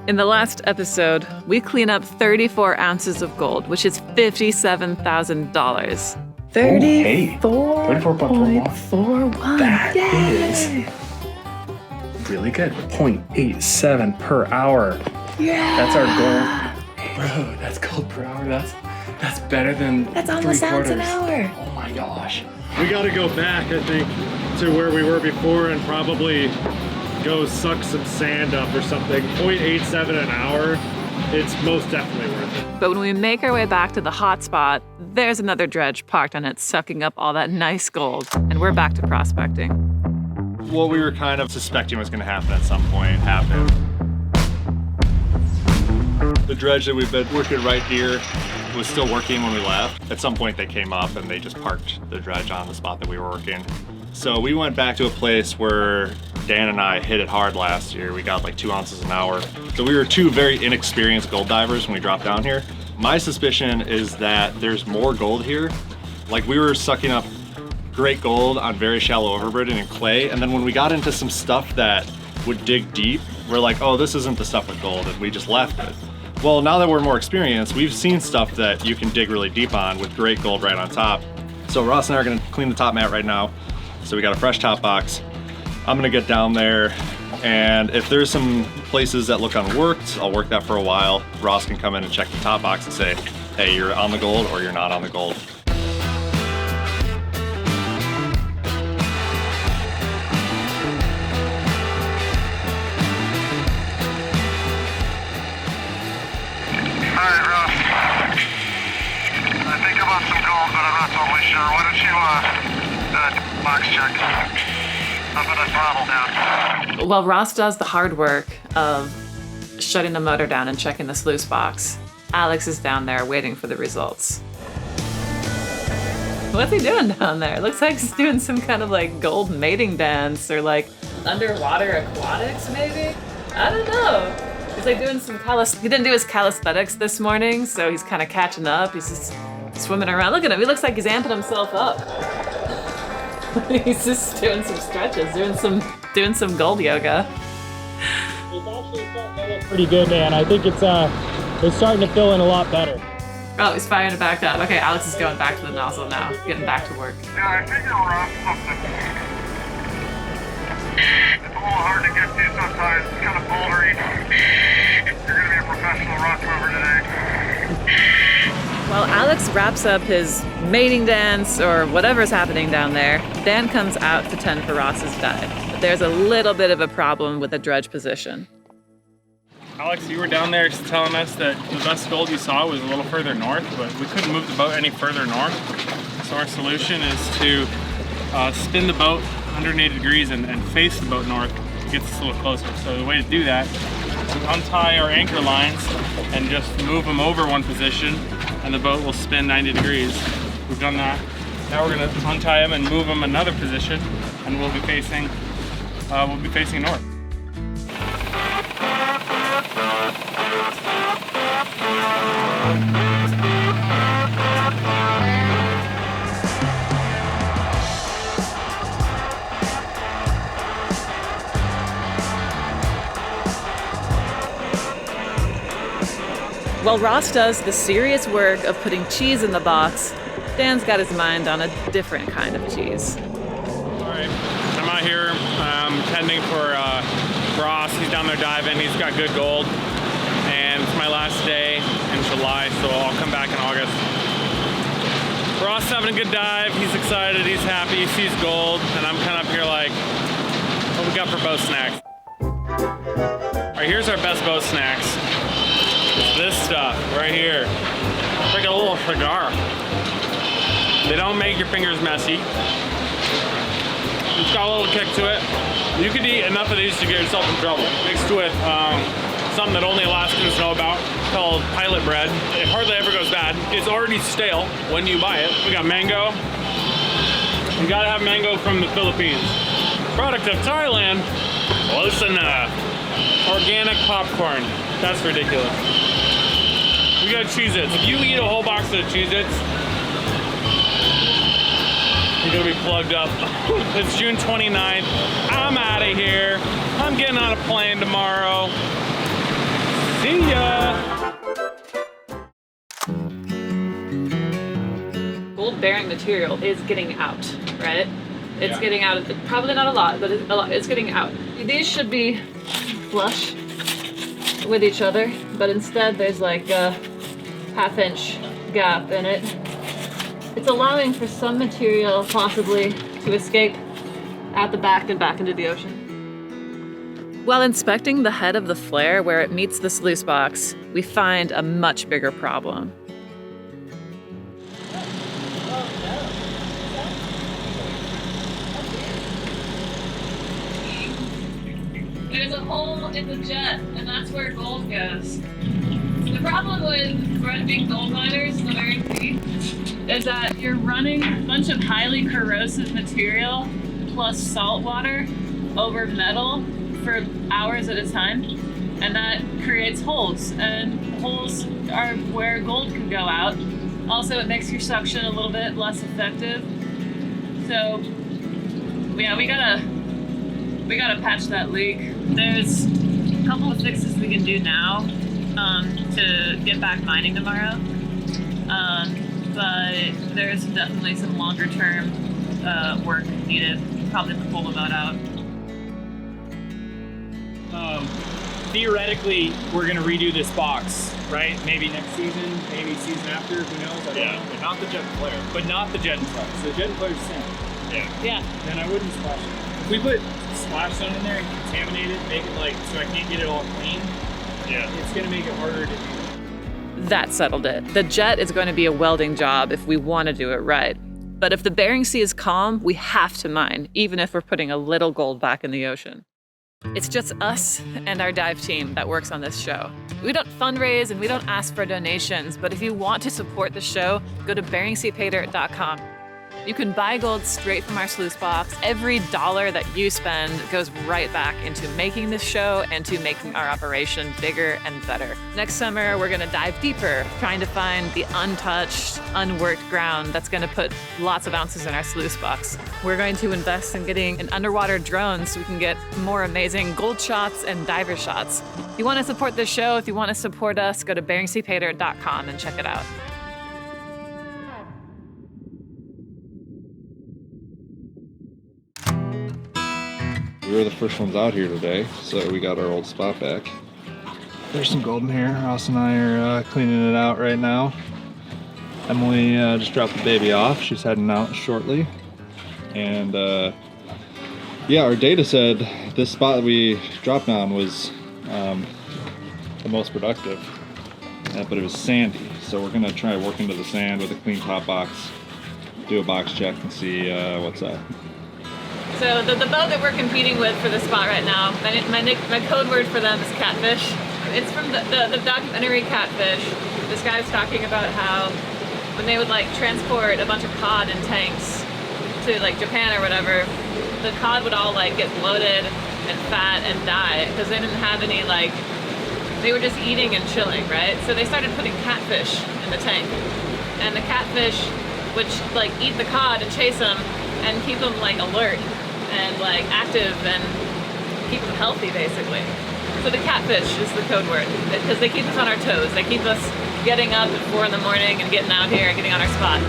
In the last episode, we clean up 34 ounces of gold, which is $57,000. 34.41. That is really good. 0.87 per hour. Yeah. That's our gold. Bro, that's gold per hour. That's better than That's almost ounce an hour. Oh my gosh. We got to go back, I think, to where we were before and probably go suck some sand up or something. 0.87 an hour, it's most definitely worth it. But when we make our way back to the hotspot, there's another dredge parked on it, sucking up all that nice gold, and we're back to prospecting. What we were kind of suspecting was going to happen at some point happened. The dredge that we've been working right here was still working when we left. At some point they came up and they just parked the dredge on the spot that we were working. So we went back to a place where Dan and I hit it hard last year. We got like 2 ounces an hour. So we were two very inexperienced gold divers when we dropped down here. My suspicion is that there's more gold here. Like we were sucking up great gold on very shallow overburden and clay. And then when we got into some stuff that would dig deep, we're like, oh, this isn't the stuff with gold, and we just left it. Well, now that we're more experienced, we've seen stuff that you can dig really deep on with great gold right on top. So Ross and I are gonna clean the top mat right now. So we got a fresh top box. I'm gonna get down there, and if there's some places that look unworked, I'll work that for a while. Ross can come in and check the top box and say, hey, you're on the gold or you're not on the gold. Alright, Ross. I think about some gold, but I'm not totally sure. Why don't you, box check? I'm gonna throttle down. While Ross does the hard work of shutting the motor down and checking the sluice box, Alex is down there waiting for the results. What's he doing down there? Looks like he's doing some kind of like gold mating dance or like underwater aquatics maybe? I don't know. He's like doing some he didn't do his calisthenics this morning, so he's kind of catching up. He's just swimming around. Look at him, he looks like he's amping himself up. He's just doing some stretches, doing some gold yoga. It's actually starting to look pretty good, man. I think it's starting to fill in a lot better. Oh, he's firing it back up. Okay, Alex is going back to the nozzle now, getting back to work. Yeah, I think you're Ross something. It's a little hard to get to sometimes. It's kind of bouldery. You're gonna be a professional rock mover today. While Alex wraps up his mating dance or whatever's happening down there, Dan comes out to tend for Ross's dive. But there's a little bit of a problem with the dredge position. Alex, you were down there telling us that the best gold you saw was a little further north, but we couldn't move the boat any further north. So our solution is to spin the boat 180 degrees and face the boat north to get us a little closer. So the way to do that is untie our anchor lines and just move them over one position, and the boat will spin 90 degrees. We've done that. Now we're gonna untie them and move them another position, and we'll be facing north. While Ross does the serious work of putting cheese in the box, Dan's got his mind on a different kind of cheese. All right, I'm out here tending for Ross. He's down there diving. He's got good gold, and it's my last day in July, so I'll come back in August. Ross is having a good dive. He's excited. He's happy. He sees gold, and I'm kind of up here like, what we got for boat snacks? All right, here's our best boat snacks. It's this stuff right here. It's like a little cigar. They don't make your fingers messy. It's got a little kick to it. You could eat enough of these to get yourself in trouble. Mixed with something that only Alaskans know about called pilot bread. It hardly ever goes bad. It's already stale when you buy it. We got mango. You gotta have mango from the Philippines. Product of Thailand. Listen, organic popcorn. That's ridiculous. We got Cheez-Its. If you eat a whole box of Cheez-Its, you're gonna be plugged up. It's June 29th. I'm out of here. I'm getting on a plane tomorrow. material is getting out, right? It's Yeah. getting out, probably not a lot, but it's getting out. These should be flush with each other, but instead there's like a half-inch gap in it. It's allowing for some material possibly to escape out the back and back into the ocean. While inspecting the head of the flare where it meets the sluice box, we find a much bigger problem. There's a hole in the jet, and that's where gold goes. The problem with being gold miners in the Bering Sea is that you're running a bunch of highly corrosive material plus salt water over metal for hours at a time, and that creates holes, and holes are where gold can go out. Also, it makes your suction a little bit less effective. So, yeah, we gotta patch that leak. There's a couple of fixes we can do now to get back mining tomorrow, but there's definitely some longer term work needed. Probably to pull the boat out. Theoretically, we're gonna redo this box, right? Maybe next season, maybe season after, who knows? I don't know. But not the jet and flare. But not the jet and flare. So the jet and flare's sand. Yeah. Then I wouldn't splash it. If we put splash zone in there and contaminate it, make it like so I can't get it all clean, it's gonna make it harder to do. That settled it. The jet is going to be a welding job if we want to do it right. But if the Bering Sea is calm, we have to mine, even if we're putting a little gold back in the ocean. It's just us and our dive team that works on this show. We don't fundraise and we don't ask for donations, but if you want to support the show, go to beringseapater.com. You can buy gold straight from our sluice box. Every dollar that you spend goes right back into making this show and to making our operation bigger and better. Next summer, we're gonna dive deeper, trying to find the untouched, unworked ground that's gonna put lots of ounces in our sluice box. We're going to invest in getting an underwater drone so we can get more amazing gold shots and diver shots. If you wanna support this show, if you wanna support us, go to beringseapater.com and check it out. We were the first ones out here today, so we got our old spot back. There's some gold in here. Ross and I are cleaning it out right now. Emily just dropped the baby off. She's heading out shortly. And yeah, our data said this spot that we dropped on was the most productive, but it was sandy. So we're gonna try work into the sand with a clean top box, do a box check and see what's up. So the boat that we're competing with for this spot right now, my code word for them is catfish. It's from the documentary Catfish. This guy's talking about how when they would like transport a bunch of cod in tanks to like Japan or whatever, the cod would all like get bloated and fat and die because they didn't have any like, they were just eating and chilling, right? So they started putting catfish in the tank. And the catfish would like eat the cod and chase them and keep them like alert and like active and keep them healthy basically. So the catfish is the code word because they keep us on our toes. They keep us getting up at 4 in the morning and getting out here and getting on our spot.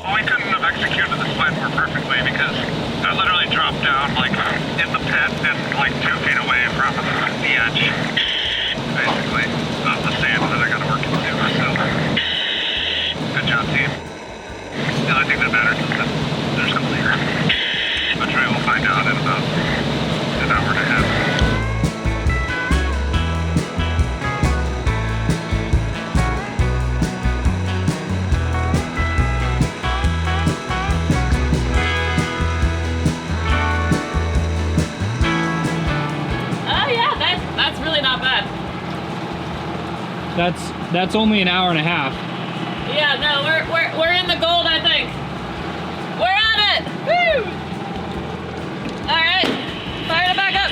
Well, we couldn't have executed this plan more perfectly because I literally dropped down like in the pit and like 2 feet away from the edge, basically, of the sand that I got to work into. So, good job, team. The only thing that matters is that there's clear, which we will find out in about an hour and a half. That's only an hour and a half. Yeah, no, we're in the gold, I think. We're on it! Woo! All right, fire it back up.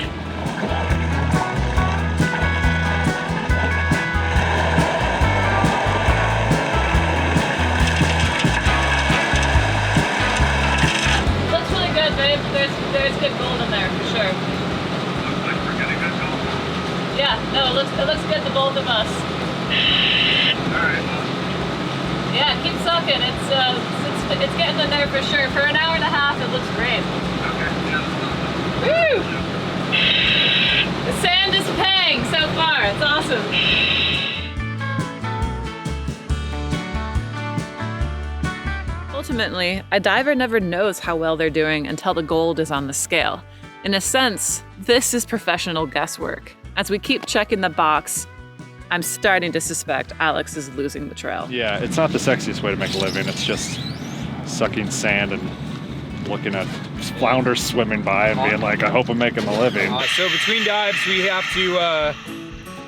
Yeah, no, it looks good to both of us. Alright. Yeah, keep sucking. It's getting in there for sure. For an hour and a half, it looks great. Okay. Yeah, that's not Woo! The sand is paying so far. It's awesome. Ultimately, a diver never knows how well they're doing until the gold is on the scale. In a sense, this is professional guesswork. As we keep checking the box, I'm starting to suspect Alex is losing the trail. Yeah, it's not the sexiest way to make a living. It's just sucking sand and looking at flounders swimming by and being like, I hope I'm making a living. So between dives, we have to,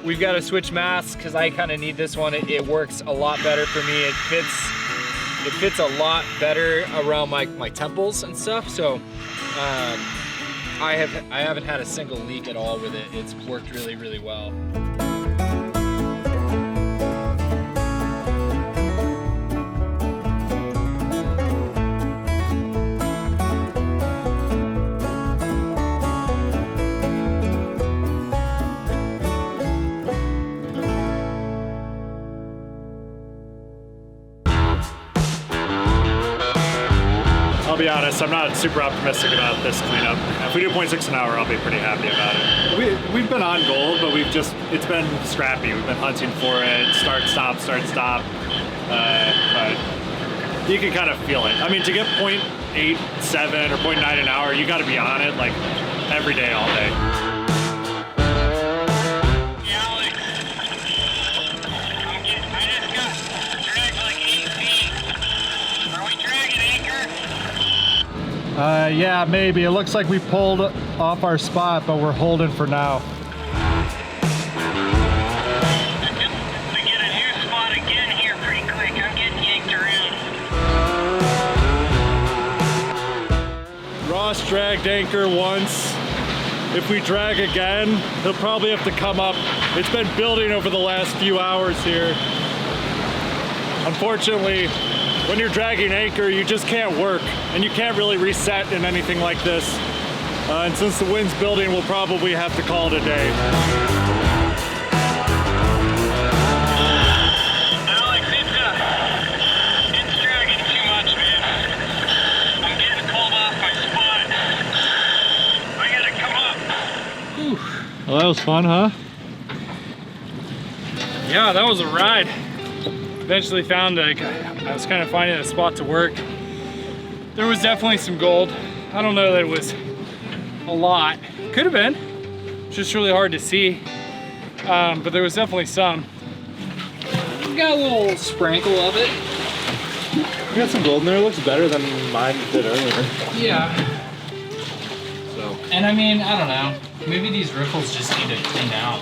we've got to switch masks because I kind of need this one. It works a lot better for me. It fits a lot better around my temples and stuff. So I haven't had a single leak at all with it. It's worked really, really well. I'll be honest, I'm not super optimistic about this cleanup. If we do 0.6 an hour, I'll be pretty happy about it. We've been on gold, but it's been scrappy. We've been hunting for it, start, stop. But you can kind of feel it. I mean, to get 0.87 or 0.9 an hour, you gotta be on it like every day, all day. Yeah, maybe. It looks like we pulled off our spot, but we're holding for now. We get a new spot again here pretty quick. I'm getting yanked around. Ross dragged anchor once. If we drag again, he'll probably have to come up. It's been building over the last few hours here. Unfortunately, when you're dragging anchor, you just can't work, and you can't really reset in anything like this. And since the wind's building, we'll probably have to call it a day. Alex, it's dragging too much, man. I'm getting pulled off my spot. I gotta come up. Well, that was fun, huh? Yeah, that was a ride. Eventually found I was kind of finding a spot to work. There was definitely some gold. I don't know that it was a lot. Could have been. It's just really hard to see. But there was definitely some. We got a little sprinkle of it. We got some gold in there. It looks better than mine did earlier. Yeah. So. And I mean, I don't know. Maybe these riffles just need to clean out.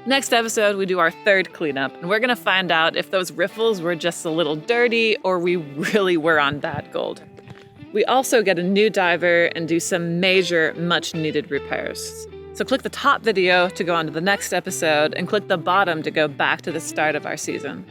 Next episode, we do our third cleanup, and we're gonna find out if those riffles were just a little dirty or we really were on bad gold. We also get a new diver and do some major, much-needed repairs. So click the top video to go on to the next episode, and click the bottom to go back to the start of our season.